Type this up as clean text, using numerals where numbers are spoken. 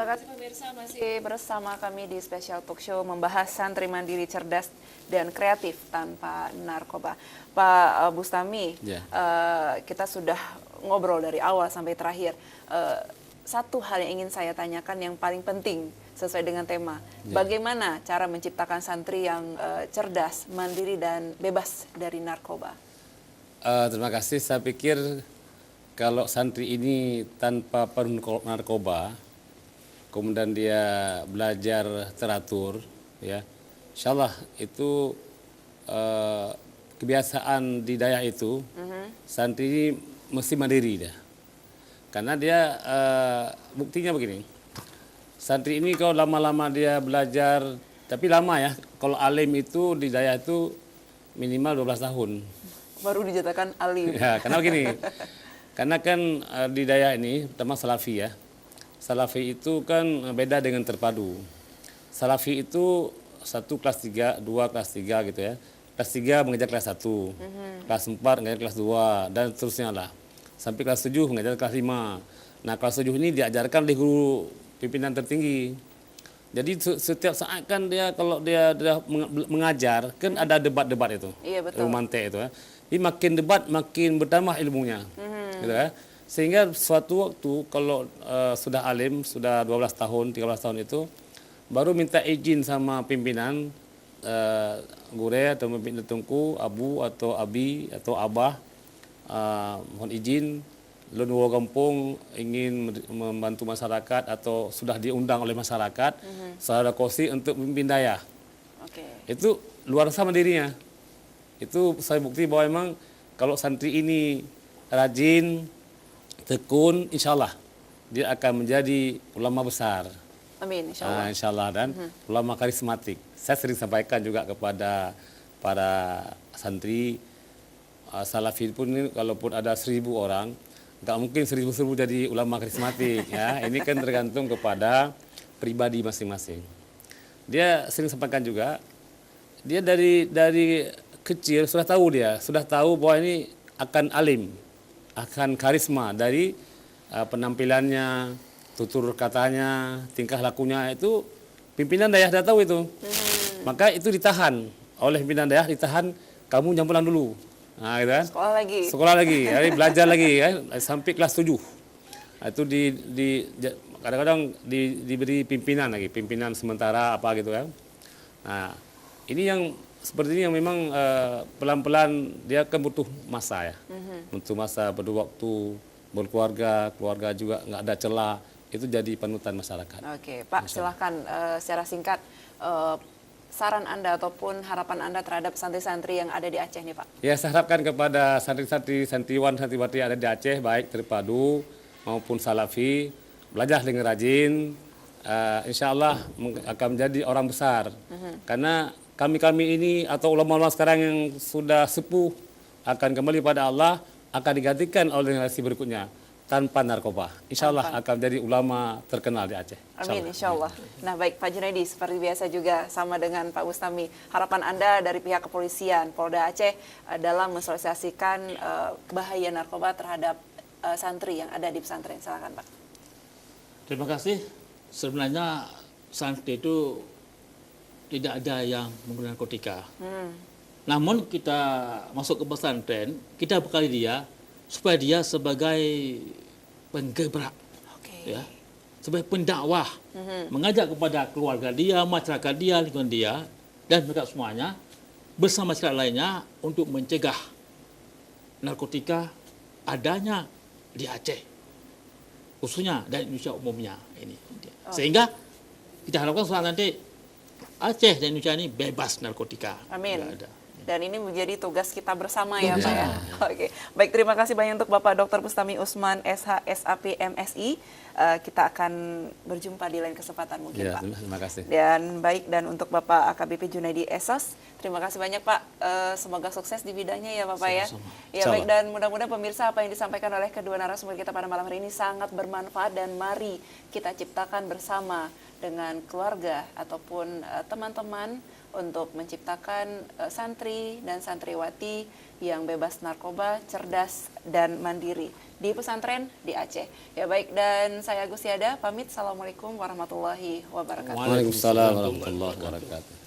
Terima kasih pemirsa, masih bersama kami di Special Talk Show membahas santri mandiri cerdas dan kreatif tanpa narkoba. Pak Bustami, kita sudah ngobrol dari awal sampai terakhir. Satu hal yang ingin saya tanyakan yang paling penting sesuai dengan tema. Bagaimana cara menciptakan santri yang cerdas, mandiri dan bebas dari narkoba? Terima kasih. Saya pikir kalau santri ini tanpa narkoba, kemudian dia belajar teratur, ya, insya Allah itu kebiasaan di daerah itu, santri ini mesti mandiri dia. Karena dia buktinya begini, santri ini kalau lama-lama dia belajar, tapi lama ya, kalau alim itu di daerah itu minimal 12 tahun. Baru dijatakan alim. Ya, karena begini, karena kan di daerah ini, terutama Salafi ya, Salafi itu kan beda dengan terpadu. Salafi itu 1 kelas 3, 2 kelas 3 gitu ya. Kelas 3 mengejar kelas 1, kelas 4 mengejar kelas 2, dan seterusnya lah. Sampai kelas 7 mengejar kelas 5. Nah, kelas 7 ini diajarkan oleh guru pimpinan tertinggi. Jadi setiap saat kan dia kalau dia mengajar, kan ada debat-debat itu. Iya, betul. Romantik itu ya. Jadi makin debat makin bertambah ilmunya. Gitu ya. Sehingga suatu waktu kalau sudah alim, sudah 12 tahun, 13 tahun itu, baru minta izin sama pimpinan, gure atau pimpinan tungku, abu atau abi atau abah, mohon izin, Leluhur kampung ingin membantu masyarakat atau sudah diundang oleh masyarakat, saudara kosi untuk memimpin daya. Itu luar biasa mandirinya. Itu saya bukti bahwa memang kalau santri ini rajin, tekun, insya Allah dia akan menjadi ulama besar. Amin, insya Allah. Insya Allah, dan ulama karismatik. Saya sering sampaikan juga kepada para santri, Salafi pun ini, kalaupun ada 1000 orang, nggak mungkin 1000 jadi ulama karismatik. Ya. Ini kan tergantung kepada pribadi masing-masing. Dia sering sampaikan juga, dia dari kecil sudah tahu bahwa ini akan alim, akan karisma dari penampilannya, tutur katanya, tingkah lakunya, itu pimpinan daerah sudah tahu itu. Maka itu ditahan oleh pimpinan daerah, ditahan, kamu jam pulang dulu. Nah, gitu kan? Sekolah lagi, jadi belajar lagi ya, sampai kelas 7. Nah, itu kadang-kadang diberi pimpinan lagi, pimpinan sementara apa gitu kan. Nah, ini yang seperti ini yang memang pelan-pelan dia kan butuh masa ya. Butuh masa, butuh waktu berkeluarga, keluarga juga nggak ada celah, itu jadi panutan masyarakat. Oke, Pak, silahkan secara singkat saran Anda ataupun harapan Anda terhadap santri-santri yang ada di Aceh nih, Pak. Ya, saya harapkan kepada santri-santri, santriwan, santriwati yang ada di Aceh, baik terpadu maupun Salafi, belajar dengan rajin, insya Allah akan menjadi orang besar. Karena kami ini atau ulama-ulama sekarang yang sudah sepuh akan kembali pada Allah, akan digantikan oleh generasi berikutnya tanpa narkoba. Insya Allah akan menjadi ulama terkenal di Aceh. Amin, insya Allah. Nah, baik Pak Junaidi, seperti biasa juga sama dengan Pak Bustami, harapan Anda dari pihak kepolisian Polda Aceh dalam mensosialisasikan bahaya narkoba terhadap santri yang ada di pesantren. Silakan, Pak. Terima kasih. Sebenarnya santri itu tidak ada yang menggunakan narkotika. Namun kita masuk ke pesantren, kita bekali dia supaya dia sebagai penggerak, ya, sebagai pendakwah, mengajak kepada keluarga dia, masyarakat dia, lingkungan dia, dan mereka semuanya bersama masyarakat lainnya untuk mencegah narkotika adanya di Aceh, khususnya dan Indonesia umumnya ini. Sehingga kita harapkan suatu nanti Aceh dan Indonesia ini bebas narkotika. Amin. Dan ini menjadi tugas kita bersama ya, Pak ya. Oke, baik, terima kasih banyak untuk Bapak Dr. Bustami Usman, SH, SAP, MSI. Kita akan berjumpa di lain kesempatan mungkin, Pak. Terima kasih. Dan baik, dan untuk Bapak AKBP Junaidi Esos, terima kasih banyak, Pak. Semoga sukses di bidangnya ya, Bapak ya. Ya, baik, dan mudah-mudahan pemirsa apa yang disampaikan oleh kedua narasumber kita pada malam hari ini sangat bermanfaat, dan mari kita ciptakan bersama dengan keluarga ataupun teman-teman untuk menciptakan santri santri dan santriwati yang bebas narkoba, cerdas dan mandiri di pesantren di Aceh. Ya baik, dan saya Agus Yada pamit. Assalamualaikum warahmatullahi wabarakatuh. Waalaikumsalam warahmatullahi wabarakatuh.